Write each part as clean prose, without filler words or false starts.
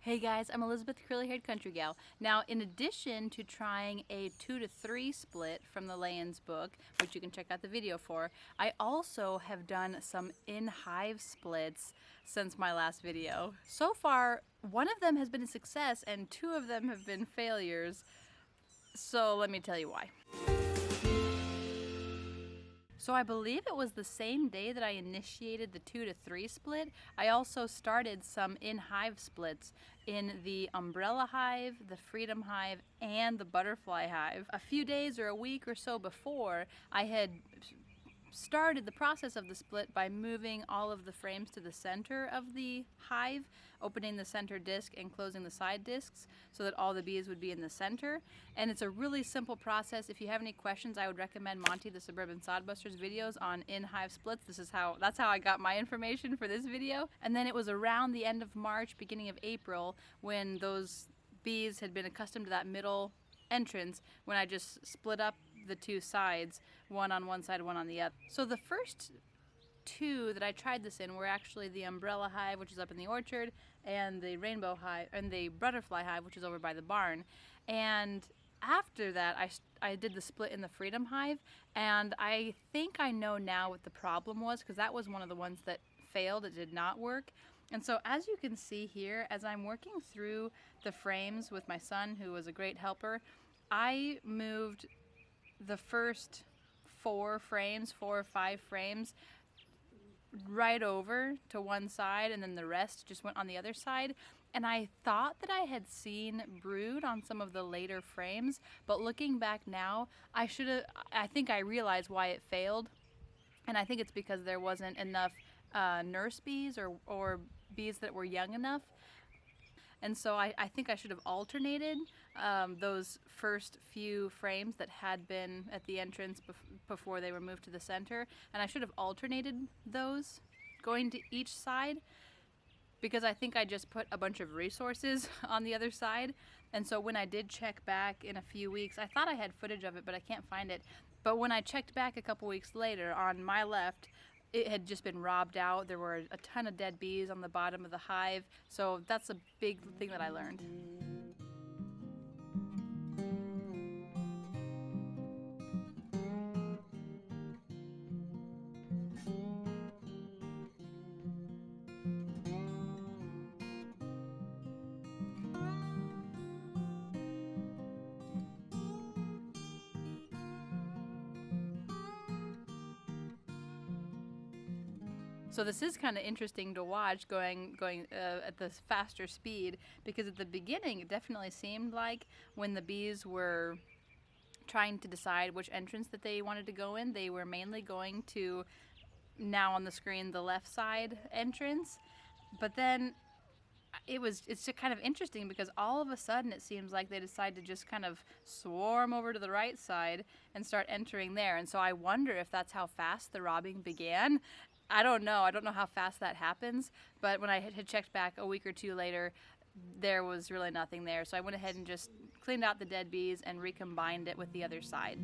Hey guys, I'm Elizabeth, curly-haired country gal. Now, in addition to trying a 2 to 3 split from the Layens book, which you can check out the video for, I also have done some in-hive splits since my last video. So far, one of them has been a success and 2 of them have been failures. So let me tell you why. So I believe it was the same day that I initiated the 2 to 3 split. I also started some in-hive splits in the umbrella hive, the freedom hive, and the butterfly hive. A few days or a week or so before, I had started the process of the split by moving all of the frames to the center of the hive, opening the center disc and closing the side discs so that all the bees would be in the center. And it's a really simple process. If you have any questions, I would recommend Monty the Suburban Sodbuster's videos on in-hive splits. That's how I got my information for this video. And then it was around the end of March, beginning of April, when those bees had been accustomed to that middle entrance, when I just split up the 2 sides, one on one side, one on the other. So the first 2 that I tried this in were actually the umbrella hive, which is up in the orchard, and the rainbow hive, and the butterfly hive, which is over by the barn. And after that, I did the split in the freedom hive, and I think I know now what the problem was, because that was one of the ones that failed. It did not work. And so as you can see here, as I'm working through the frames with my son, who was a great helper, I moved the first 4 or 5 frames right over to one side, and then the rest just went on the other side. And I thought that I had seen brood on some of the later frames, but looking back now, I think I realized why it failed. And I think it's because there wasn't enough nurse bees or bees that were young enough. And so I think I should have alternated those first few frames that had been at the entrance before they were moved to the center. And I should have alternated those going to each side, because I think I just put a bunch of resources on the other side. And so when I did check back in a few weeks, I thought I had footage of it, but I can't find it. But when I checked back a couple weeks later, on my left, it had just been robbed out. There were a ton of dead bees on the bottom of the hive. So that's a big thing that I learned. So this is kind of interesting to watch going at this faster speed, because at the beginning it definitely seemed like when the bees were trying to decide which entrance that they wanted to go in, they were mainly going to, now on the screen, the left side entrance. But then it's just kind of interesting, because all of a sudden it seems like they decide to just kind of swarm over to the right side and start entering there. And so I wonder if that's how fast the robbing began. I don't know how fast that happens, but when I had checked back a week or 2 later, there was really nothing there. So I went ahead and just cleaned out the dead bees and recombined it with the other side.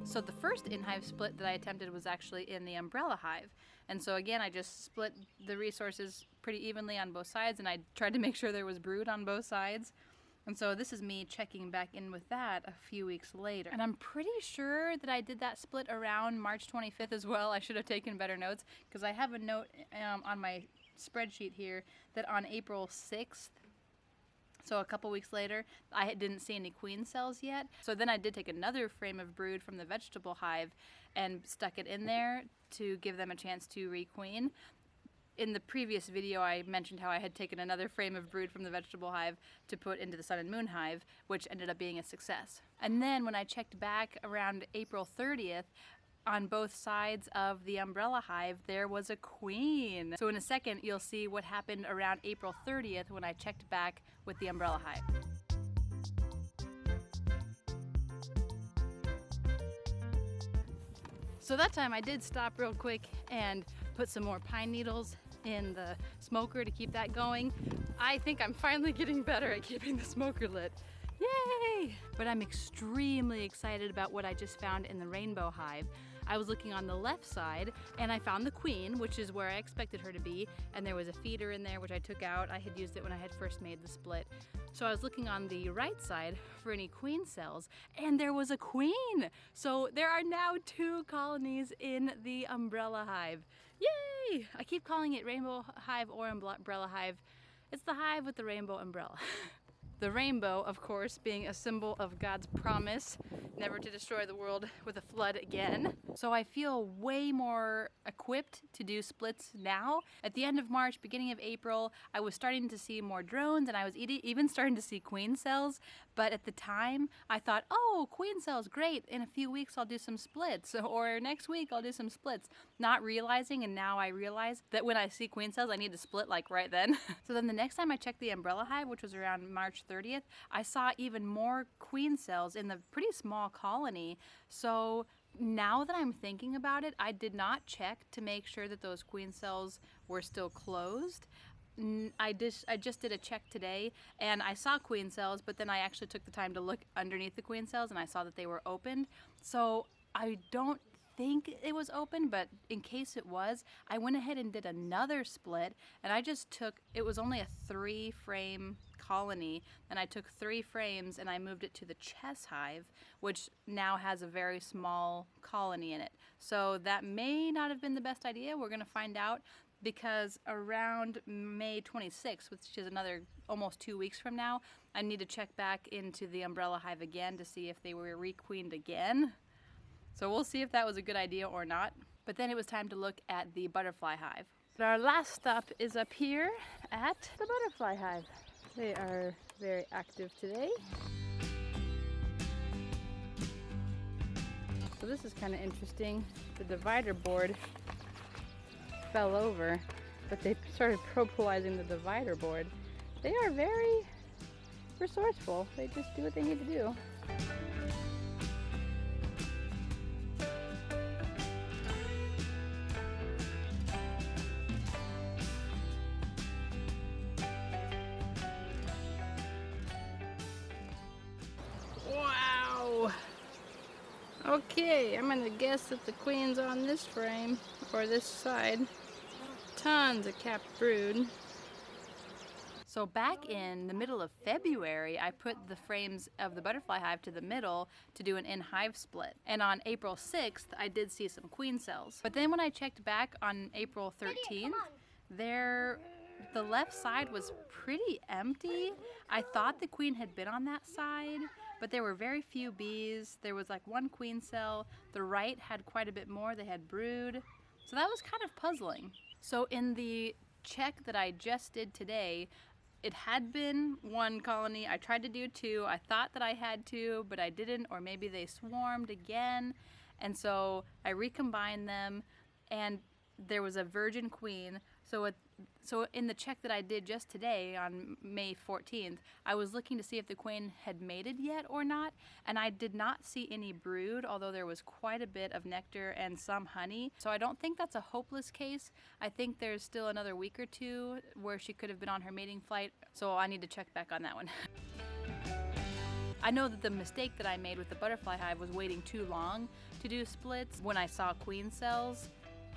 So the first in-hive split that I attempted was actually in the umbrella hive. And so again, I just split the resources pretty evenly on both sides, and I tried to make sure there was brood on both sides. And so this is me checking back in with that a few weeks later. And I'm pretty sure that I did that split around March 25th as well. I should have taken better notes because I have a note on my spreadsheet here that on April 6th, so a couple weeks later, I didn't see any queen cells yet. So then I did take another frame of brood from the vegetable hive and stuck it in there to give them a chance to requeen. In the previous video, I mentioned how I had taken another frame of brood from the vegetable hive to put into the sun and moon hive, which ended up being a success. And then when I checked back around April 30th, on both sides of the umbrella hive, there was a queen. So in a second, you'll see what happened around April 30th when I checked back with the umbrella hive. So that time I did stop real quick and put some more pine needles in the smoker to keep that going. I think I'm finally getting better at keeping the smoker lit. Yay! But I'm extremely excited about what I just found in the rainbow hive. I was looking on the left side and I found the queen, which is where I expected her to be, and there was a feeder in there which I took out. I had used it when I had first made the split. So I was looking on the right side for any queen cells, and there was a queen! So there are now 2 colonies in the umbrella hive. Yay! I keep calling it rainbow hive or umbrella hive. It's the hive with the rainbow umbrella. The rainbow, of course, being a symbol of God's promise never to destroy the world with a flood again. So I feel way more equipped to do splits now. At the end of March, beginning of April, I was starting to see more drones and I was even starting to see queen cells. But at the time, I thought, oh, queen cells, great. In a few weeks, I'll do some splits. Or next week, I'll do some splits. Not realizing, and now I realize, that when I see queen cells, I need to split like right then. So then the next time I checked the umbrella hive, which was around March 30th, I saw even more queen cells in the pretty small colony. So now that I'm thinking about it, I did not check to make sure that those queen cells were still closed. I just did a check today and I saw queen cells, but then I actually took the time to look underneath the queen cells and I saw that they were opened. So I don't think it was open, but in case it was, I went ahead and did another split, and I just took, it was only a 3-frame colony, and I took 3 frames and I moved it to the chess hive, which now has a very small colony in it. So that may not have been the best idea. We're gonna find out, because around May 26th, which is another almost 2 weeks from now, I need to check back into the umbrella hive again to see if they were requeened again. So we'll see if that was a good idea or not. But then it was time to look at the butterfly hive. But our last stop is up here at the butterfly hive. They are very active today. So this is kind of interesting. The divider board fell over, but they started propolising the divider board. They are very resourceful. They just do what they need to do. Wow! Okay, I'm gonna guess that the queen's on this frame, or this side. Tons of capped brood. So back in the middle of February, I put the frames of the butterfly hive to the middle to do an in-hive split. And on April 6th, I did see some queen cells. But then when I checked back on April 13th, the left side was pretty empty. I thought the queen had been on that side, but there were very few bees. There was like 1 queen cell. The right had quite a bit more. They had brood. So that was kind of puzzling. So in the check that I just did today, it had been 1 colony. I tried to do 2. I thought that I had 2, but I didn't, or maybe they swarmed again. And so I recombined them, and there was a virgin queen. So in the check that I did just today on May 14th, I was looking to see if the queen had mated yet or not, and I did not see any brood, although there was quite a bit of nectar and some honey. So I don't think that's a hopeless case. I think there's still another week or 2 where she could have been on her mating flight, so I need to check back on that one. I know that the mistake that I made with the butterfly hive was waiting too long to do splits when I saw queen cells.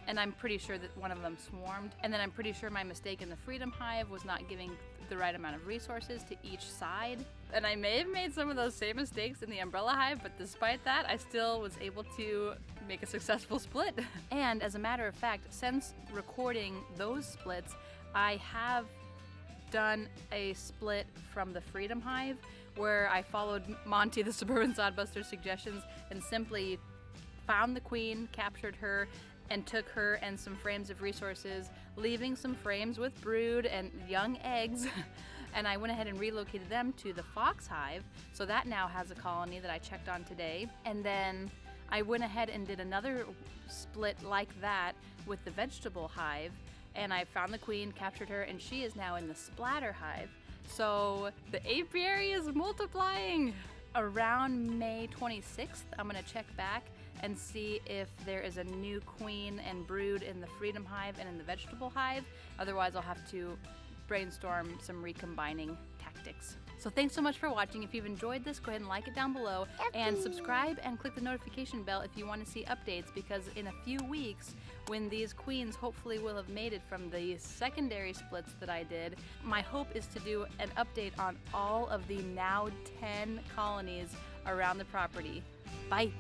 And I'm pretty sure that 1 of them swarmed. And then I'm pretty sure my mistake in the freedom hive was not giving the right amount of resources to each side. And I may have made some of those same mistakes in the umbrella hive, but despite that, I still was able to make a successful split. And as a matter of fact, since recording those splits, I have done a split from the Freedom Hive where I followed Monty the Suburban Sodbuster's suggestions and simply found the queen, captured her, and took her and some frames of resources, leaving some frames with brood and young eggs. And I went ahead and relocated them to the Fox Hive, so that now has a colony that I checked on today. And then I went ahead and did another split like that with the Vegetable Hive, and I found the queen, captured her, and she is now in the Splatter Hive. So the apiary is multiplying. Around May 26th, I'm gonna check back and see if there is a new queen and brood in the Freedom Hive and in the Vegetable Hive. Otherwise, I'll have to brainstorm some recombining tactics. So thanks so much for watching. If you've enjoyed this, go ahead and like it down below and subscribe and click the notification bell if you want to see updates, because in a few weeks, when these queens hopefully will have mated from the secondary splits that I did, my hope is to do an update on all of the now 10 colonies around the property. Bye.